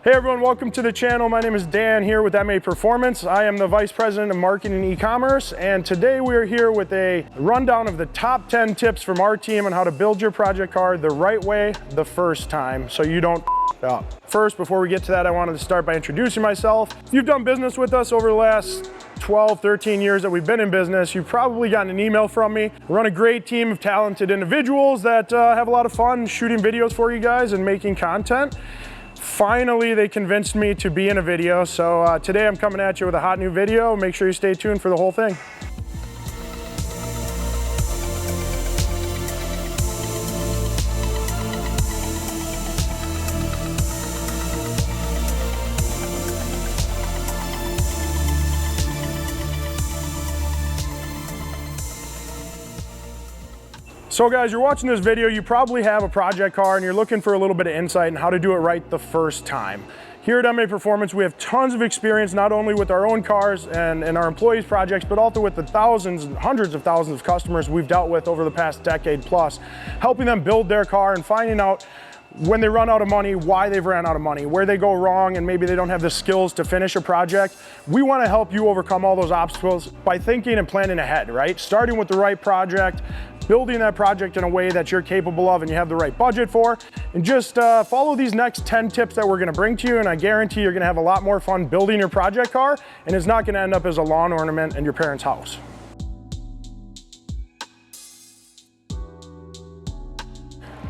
Hey everyone, welcome to the channel. My name is Dan here with MA Performance. I am the Vice President of Marketing and E-commerce, and today we are here with a rundown of the top 10 tips from our team on how to build your project car the right way the first time so you don't up. First, before we get to that, I wanted to start by introducing myself. If you've done business with us over the last 12, 13 years that we've been in business, you've probably gotten an email from me. We run a great team of talented individuals that have a lot of fun shooting videos for you guys and making content. Finally, they convinced me to be in a video, so today I'm coming at you with a hot new video. Make sure you stay tuned for the whole thing. So guys, you're watching this video, you probably have a project car and you're looking for a little bit of insight on how to do it right the first time. Here at MA Performance, we have tons of experience, not only with our own cars and our employees' projects, but also with the thousands and hundreds of thousands of customers we've dealt with over the past decade plus, helping them build their car and finding out when they run out of money, why they've ran out of money, where they go wrong, and maybe they don't have the skills to finish a project. We want to help you overcome all those obstacles by thinking and planning ahead, right? Starting with the right project, building that project in a way that you're capable of and you have the right budget for, and just follow these next 10 tips that we're gonna bring to you, and I guarantee you're gonna have a lot more fun building your project car, and it's not gonna end up as a lawn ornament in your parents' house.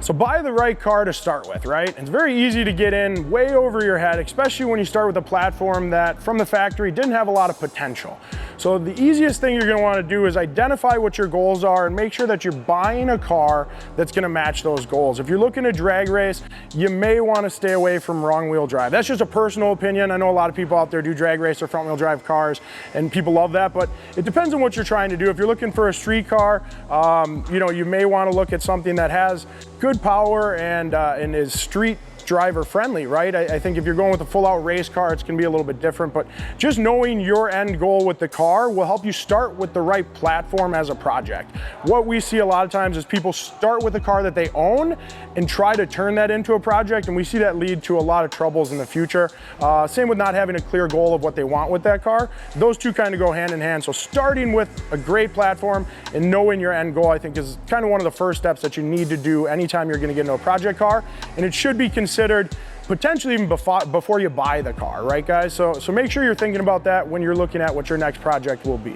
So buy the right car to start with, right? It's very easy to get in way over your head, especially when you start with a platform that from the factory didn't have a lot of potential. So the easiest thing you're gonna wanna do is identify what your goals are and make sure that you're buying a car that's gonna match those goals. If you're looking to drag race, you may wanna stay away from wrong wheel drive. That's just a personal opinion. I know a lot of people out there do drag race or front wheel drive cars and people love that, but it depends on what you're trying to do. If you're looking for a street car, you may wanna look at something that has good power and is street driver friendly, right? I think if you're going with a full out race car, it's gonna be a little bit different, but just knowing your end goal with the car will help you start with the right platform as a project. What we see a lot of times is people start with a car that they own and try to turn that into a project, and we see that lead to a lot of troubles in the future. Same with not having a clear goal of what they want with that car. Those two kind of go hand in hand. So starting with a great platform and knowing your end goal, I think is kind of one of the first steps that you need to do anytime you're gonna get into a project car, and it should be considered potentially even before you buy the car, right guys? So make sure you're thinking about that when you're looking at what your next project will be.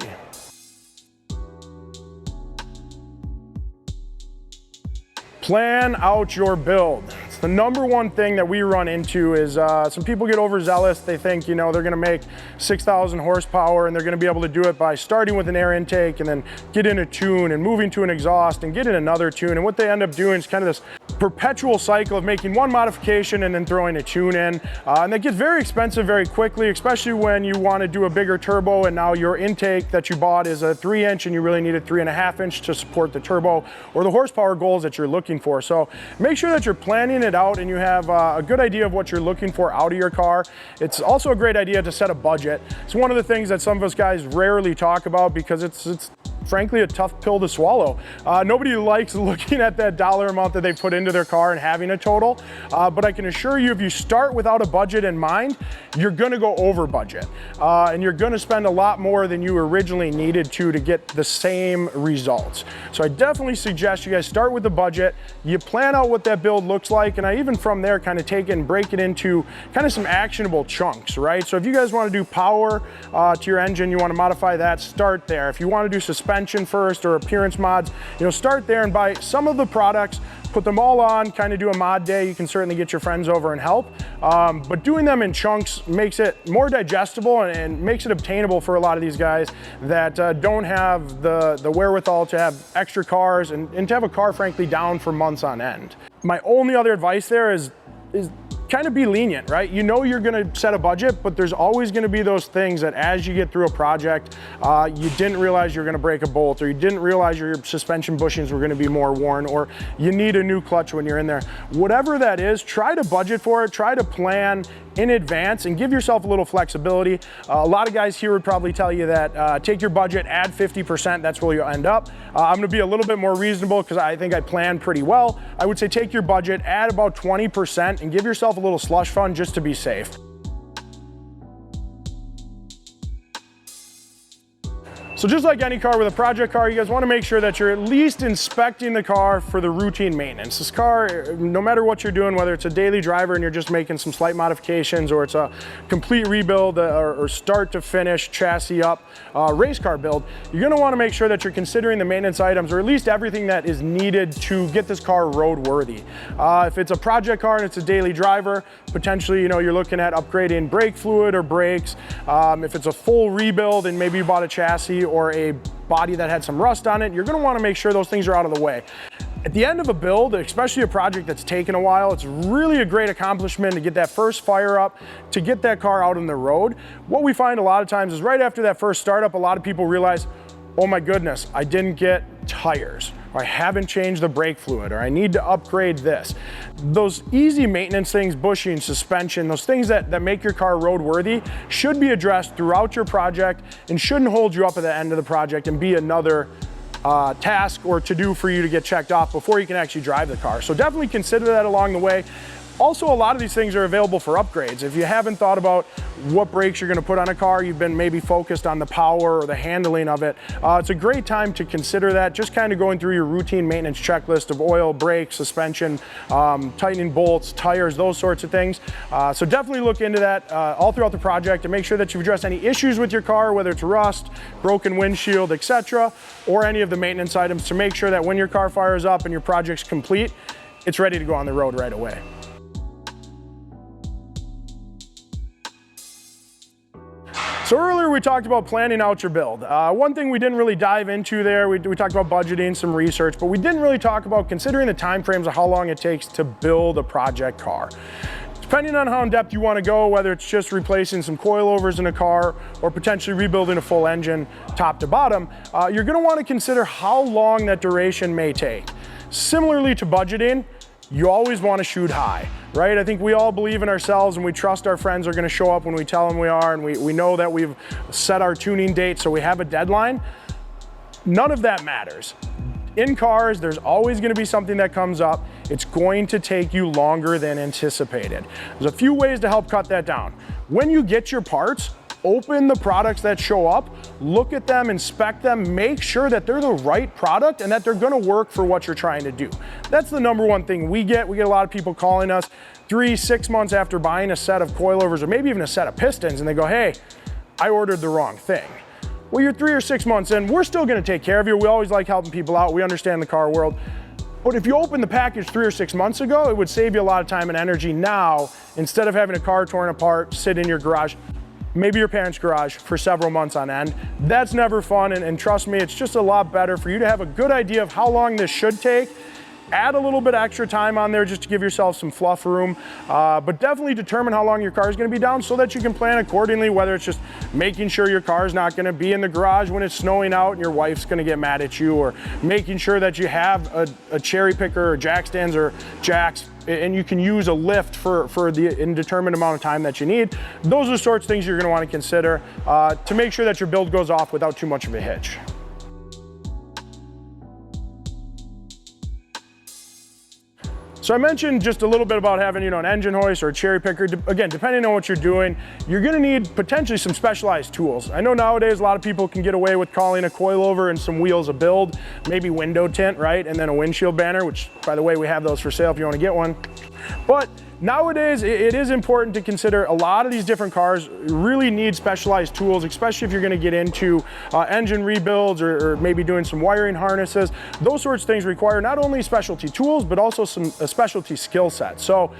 Plan out your build. It's the number one thing that we run into is some people get overzealous. They think, they're gonna make 6,000 horsepower and they're gonna be able to do it by starting with an air intake and then get in a tune and moving to an exhaust and get in another tune. And what they end up doing is kind of this perpetual cycle of making one modification and then throwing a tune in. And that gets very expensive very quickly, especially when you want to do a bigger turbo and now your intake that you bought is a 3-inch and you really need a 3.5-inch to support the turbo or the horsepower goals that you're looking for. So make sure that you're planning it out and you have a good idea of what you're looking for out of your car. It's also a great idea to set a budget. It's one of the things that some of us guys rarely talk about because it's frankly a tough pill to swallow. Nobody likes looking at that dollar amount that they put into their car and having a total, but I can assure you if you start without a budget in mind, you're gonna go over budget and you're gonna spend a lot more than you originally needed to get the same results. So I definitely suggest you guys start with the budget, you plan out what that build looks like, and I even from there kind of take it and break it into kind of some actionable chunks, right? So if you guys wanna do power to your engine, you wanna modify that, start there. If you wanna do suspension first or appearance mods, start there and buy some of the products, put them all on, kind of do a mod day. You can certainly get your friends over and help, but doing them in chunks makes it more digestible and makes it obtainable for a lot of these guys that don't have the wherewithal to have extra cars and to have a car frankly down for months on end. My only other advice there is kind of be lenient, right? You're gonna set a budget, but there's always gonna be those things that as you get through a project, you didn't realize you're gonna break a bolt, or you didn't realize your suspension bushings were gonna be more worn, or you need a new clutch when you're in there. Whatever that is, try to budget for it, try to plan in advance and give yourself a little flexibility. A lot of guys here would probably tell you that take your budget, add 50%, that's where you'll end up. I'm gonna be a little bit more reasonable because I think I plan pretty well. I would say take your budget, add about 20% and give yourself yourself a little slush fund just to be safe. So just like any car with a project car, you guys want to make sure that you're at least inspecting the car for the routine maintenance. This car, no matter what you're doing, whether it's a daily driver and you're just making some slight modifications, or it's a complete rebuild or start to finish chassis up race car build, you're going to want to make sure that you're considering the maintenance items, or at least everything that is needed to get this car roadworthy. If it's a project car and it's a daily driver, potentially, you're looking at upgrading brake fluid or brakes. If it's a full rebuild and maybe you bought a chassis or a body that had some rust on it, you're gonna wanna make sure those things are out of the way. At the end of a build, especially a project that's taken a while, it's really a great accomplishment to get that first fire up, to get that car out on the road. What we find a lot of times is right after that first startup, a lot of people realize, oh my goodness, I didn't get tires, or I haven't changed the brake fluid, or I need to upgrade this. Those easy maintenance things, bushing, suspension, those things that make your car roadworthy should be addressed throughout your project and shouldn't hold you up at the end of the project and be another task or to do for you to get checked off before you can actually drive the car. So definitely consider that along the way. Also, a lot of these things are available for upgrades. If you haven't thought about what brakes you're gonna put on a car, you've been maybe focused on the power or the handling of it, it's a great time to consider that, just kind of going through your routine maintenance checklist of oil, brakes, suspension, tightening bolts, tires, those sorts of things. So definitely look into that all throughout the project and make sure that you've addressed any issues with your car, whether it's rust, broken windshield, etc., or any of the maintenance items, to make sure that when your car fires up and your project's complete, it's ready to go on the road right away. So earlier we talked about planning out your build. One thing we didn't really dive into there, we talked about budgeting, some research, but we didn't really talk about considering the time frames of how long it takes to build a project car. Depending on how in depth you want to go, whether it's just replacing some coilovers in a car or potentially rebuilding a full engine top to bottom, you're going to want to consider how long that duration may take. Similarly to budgeting, you always want to shoot high, right? I think we all believe in ourselves and we trust our friends are going to show up when we tell them we are, and we know that we've set our tuning date, so we have a deadline. None of that matters. In cars, there's always going to be something that comes up. It's going to take you longer than anticipated. There's a few ways to help cut that down. When you get your parts, open the products that show up, look at them, inspect them, make sure that they're the right product and that they're gonna work for what you're trying to do. That's the number one thing we get. We get a lot of people calling us 3-6 months after buying a set of coilovers or maybe even a set of pistons, and they go, hey, I ordered the wrong thing. Well, you're 3 or 6 months in, we're still gonna take care of you. We always like helping people out. We understand the car world. But if you opened the package 3 or 6 months ago, it would save you a lot of time and energy now, instead of having a car torn apart, sit in your garage, maybe your parents' garage, for several months on end. That's never fun, and trust me, it's just a lot better for you to have a good idea of how long this should take. Add a little bit extra time on there just to give yourself some fluff room, but definitely determine how long your car is going to be down so that you can plan accordingly, whether it's just making sure your car is not going to be in the garage when it's snowing out and your wife's going to get mad at you, or making sure that you have a cherry picker or jack stands or jacks and you can use a lift for the indeterminate amount of time that you need. Those are the sorts of things you're going to want to consider to make sure that your build goes off without too much of a hitch. So I mentioned just a little bit about having, an engine hoist or a cherry picker. Again, depending on what you're doing, you're gonna need potentially some specialized tools. I know nowadays a lot of people can get away with calling a coilover and some wheels a build, maybe window tint, right? And then a windshield banner, which, by the way, we have those for sale if you wanna get one. But nowadays, it is important to consider a lot of these different cars really need specialized tools, especially if you're gonna get into engine rebuilds or maybe doing some wiring harnesses. Those sorts of things require not only specialty tools, but also a specialty skill set. So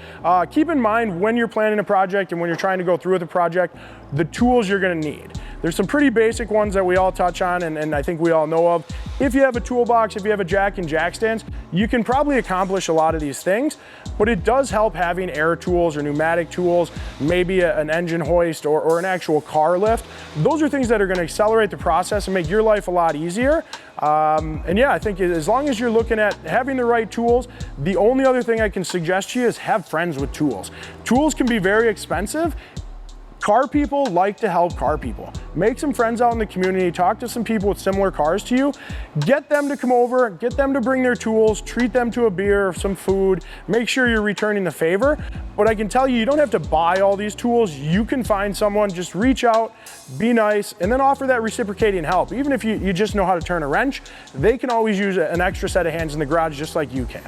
keep in mind when you're planning a project and when you're trying to go through with a project, the tools you're gonna need. There's some pretty basic ones that we all touch on and I think we all know of. If you have a toolbox, if you have a jack and jack stands, you can probably accomplish a lot of these things, but it does help having air tools or pneumatic tools, maybe an engine hoist or an actual car lift. Those are things that are gonna accelerate the process and make your life a lot easier. And yeah, I think as long as you're looking at having the right tools, the only other thing I can suggest to you is have friends with tools. Tools can be very expensive. Car people like to help car people. Make some friends out in the community, talk to some people with similar cars to you, get them to come over, get them to bring their tools, treat them to a beer, some food, make sure you're returning the favor. But I can tell you, you don't have to buy all these tools. You can find someone, just reach out, be nice, and then offer that reciprocating help. Even if you just know how to turn a wrench, they can always use an extra set of hands in the garage just like you can.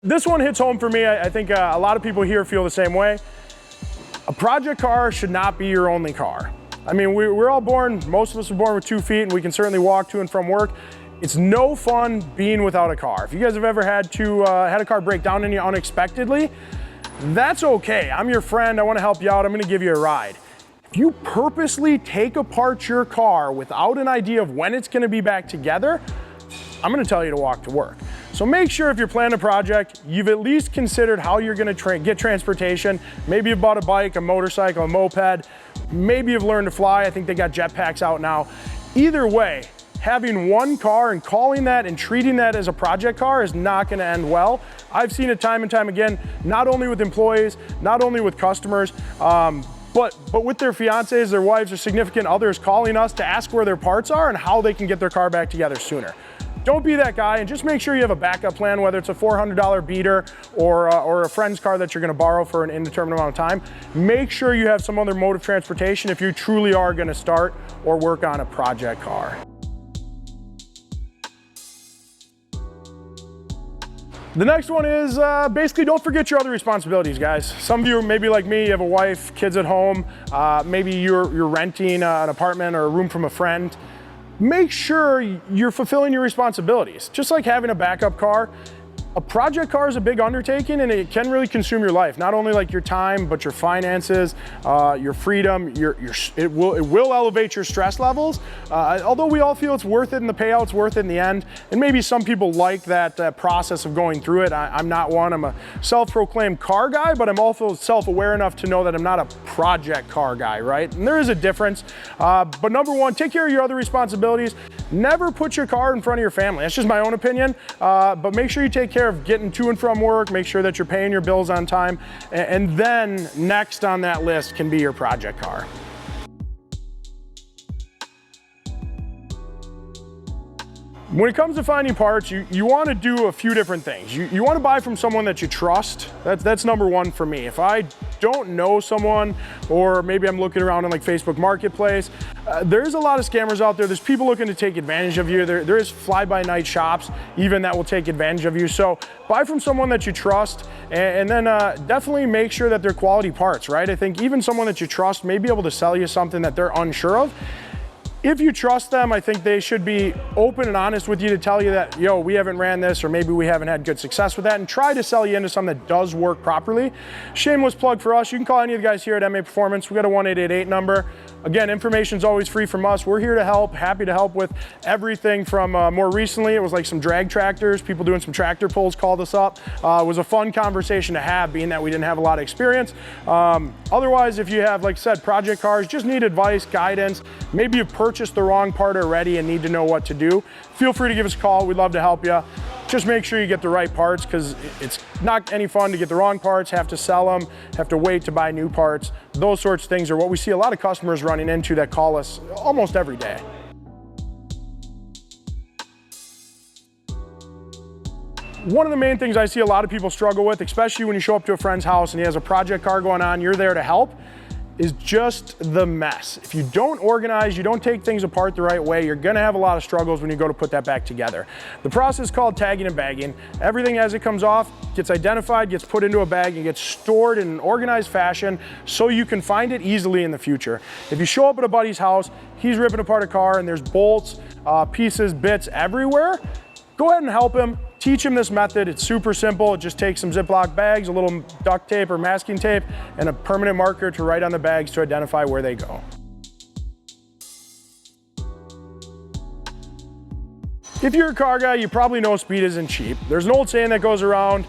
This one hits home for me. I think a lot of people here feel the same way. A project car should not be your only car. I mean, we're all born, most of us are born with 2 feet, and we can certainly walk to and from work. It's no fun being without a car. If you guys have ever had a car break down on you unexpectedly, that's okay. I'm your friend, I wanna help you out, I'm gonna give you a ride. If you purposely take apart your car without an idea of when it's gonna be back together, I'm gonna tell you to walk to work. So make sure if you're planning a project, you've at least considered how you're gonna get transportation. Maybe you've bought a bike, a motorcycle, a moped. Maybe you've learned to fly. I think they got jetpacks out now. Either way, having one car and calling that and treating that as a project car is not gonna end well. I've seen it time and time again, not only with employees, not only with customers, but with their fiancés, their wives, or significant others calling us to ask where their parts are and how they can get their car back together sooner. Don't be that guy, and just make sure you have a backup plan, whether it's a $400 beater or a friend's car that you're gonna borrow for an indeterminate amount of time. Make sure you have some other mode of transportation if you truly are gonna start or work on a project car. The next one is basically don't forget your other responsibilities, guys. Some of you, maybe like me, you have a wife, kids at home, maybe you're renting an apartment or a room from a friend. Make sure you're fulfilling your responsibilities. Just like having a backup car, a project car is a big undertaking and it can really consume your life. Not only like your time, but your finances, your freedom, it will elevate your stress levels. Although we all feel it's worth it and the payout's worth it in the end. And maybe some people like that process of going through it. I'm not one, I'm a self-proclaimed car guy, but I'm also self-aware enough to know that I'm not a project car guy, right? And there is a difference. But number one, take care of your other responsibilities. Never put your car in front of your family. That's just my own opinion. But make sure you take care of getting to and from work, make sure that you're paying your bills on time, and then next on that list can be your project car. When it comes to finding parts, you want to do a few different things. You want to buy from someone that you trust. That's number one for me. If I don't know someone, or maybe I'm looking around on like Facebook Marketplace, there's a lot of scammers out there. There's people looking to take advantage of you. There is fly-by-night shops even that will take advantage of you. So buy from someone that you trust, and then definitely make sure that they're quality parts, right? I think even someone that you trust may be able to sell you something that they're unsure of. If you trust them, I think they should be open and honest with you to tell you that, yo, we haven't ran this, or maybe we haven't had good success with that, and try to sell you into something that does work properly. Shameless plug for us. You can call any of the guys here at MA Performance. We got a 1-888 number. Again, information's always free from us. We're here to help, happy to help with everything from more recently, it was like some drag tractors, people doing some tractor pulls called us up. It was a fun conversation to have, being that we didn't have a lot of experience. Otherwise, if you have, like I said, project cars, just need advice, guidance, maybe you've purchased the wrong part already and need to know what to do, feel free to give us a call. We'd love to help you. Just make sure you get the right parts, because it's not any fun to get the wrong parts, have to sell them, have to wait to buy new parts. Those sorts of things are what we see a lot of customers running into that call us almost every day. One of the main things I see a lot of people struggle with, especially when you show up to a friend's house and he has a project car going on, you're there to help, is just the mess. If you don't organize, you don't take things apart the right way, you're gonna have a lot of struggles when you go to put that back together. The process is called tagging and bagging. Everything as it comes off gets identified, gets put into a bag, and gets stored in an organized fashion so you can find it easily in the future. If you show up at a buddy's house, he's ripping apart a car and there's bolts, pieces, bits everywhere, go ahead and help him. Teach him this method. It's super simple. It just takes some Ziploc bags, a little duct tape or masking tape, and a permanent marker to write on the bags to identify where they go. If you're a car guy, you probably know speed isn't cheap. There's an old saying that goes around,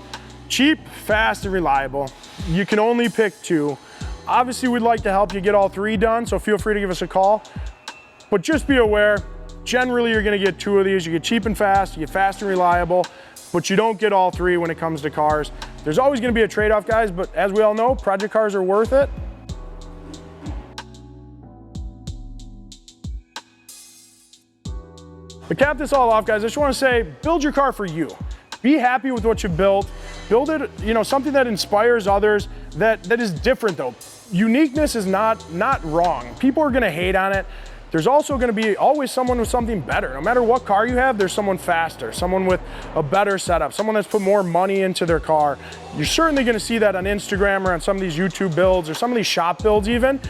cheap, fast, and reliable. You can only pick two. Obviously, we'd like to help you get all three done, so feel free to give us a call. But just be aware, generally you're gonna get two of these. You get cheap and fast, you get fast and reliable, but you don't get all three when it comes to cars. There's always gonna be a trade-off, guys, but as we all know, project cars are worth it. To cap this all off, guys, I just wanna say, build your car for you. Be happy with what you built. Build it, something that inspires others, that is different though. Uniqueness is not wrong. People are gonna hate on it. There's also gonna be always someone with something better. No matter what car you have, there's someone faster, someone with a better setup, someone that's put more money into their car. You're certainly gonna see that on Instagram or on some of these YouTube builds or some of these shop builds even.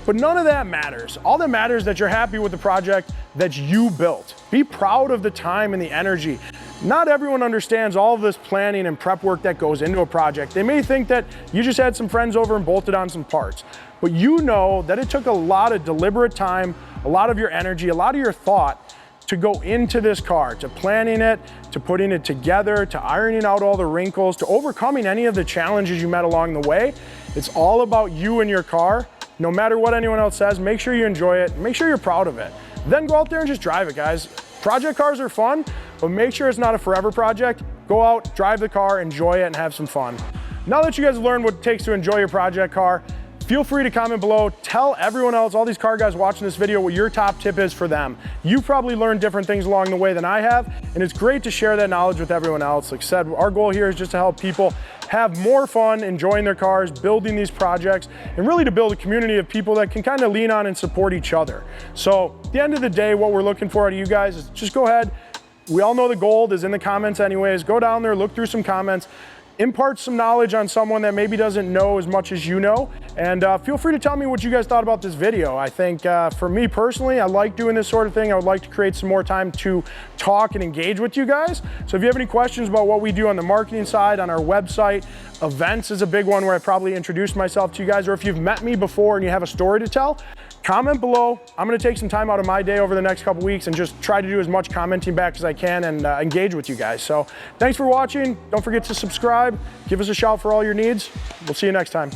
But none of that matters. All that matters is that you're happy with the project that you built. Be proud of the time and the energy. Not everyone understands all of this planning and prep work that goes into a project. They may think that you just had some friends over and bolted on some parts, but you know that it took a lot of deliberate time, a lot of your energy, a lot of your thought to go into this car, to planning it, to putting it together, to ironing out all the wrinkles, to overcoming any of the challenges you met along the way. It's all about you and your car. No matter what anyone else says, make sure you enjoy it, make sure you're proud of it. Then go out there and just drive it, guys. Project cars are fun, but make sure it's not a forever project. Go out, drive the car, enjoy it, and have some fun. Now that you guys have learned what it takes to enjoy your project car, feel free to comment below. Tell everyone else, all these car guys watching this video, what your top tip is for them. You probably learned different things along the way than I have, and it's great to share that knowledge with everyone else. Like I said, our goal here is just to help people have more fun enjoying their cars, building these projects, and really to build a community of people that can kind of lean on and support each other. So at the end of the day, what we're looking for out of you guys is just go ahead. We all know the gold is in the comments anyways. Go down there, look through some comments, impart some knowledge on someone that maybe doesn't know as much as you know, and feel free to tell me what you guys thought about this video. I think for me personally, I like doing this sort of thing. I would like to create some more time to talk and engage with you guys. So if you have any questions about what we do on the marketing side, on our website, events is a big one where I probably introduced myself to you guys, or if you've met me before and you have a story to tell, comment below. I'm gonna take some time out of my day over the next couple weeks and just try to do as much commenting back as I can and engage with you guys. So thanks for watching. Don't forget to subscribe. Give us a shout for all your needs. We'll see you next time.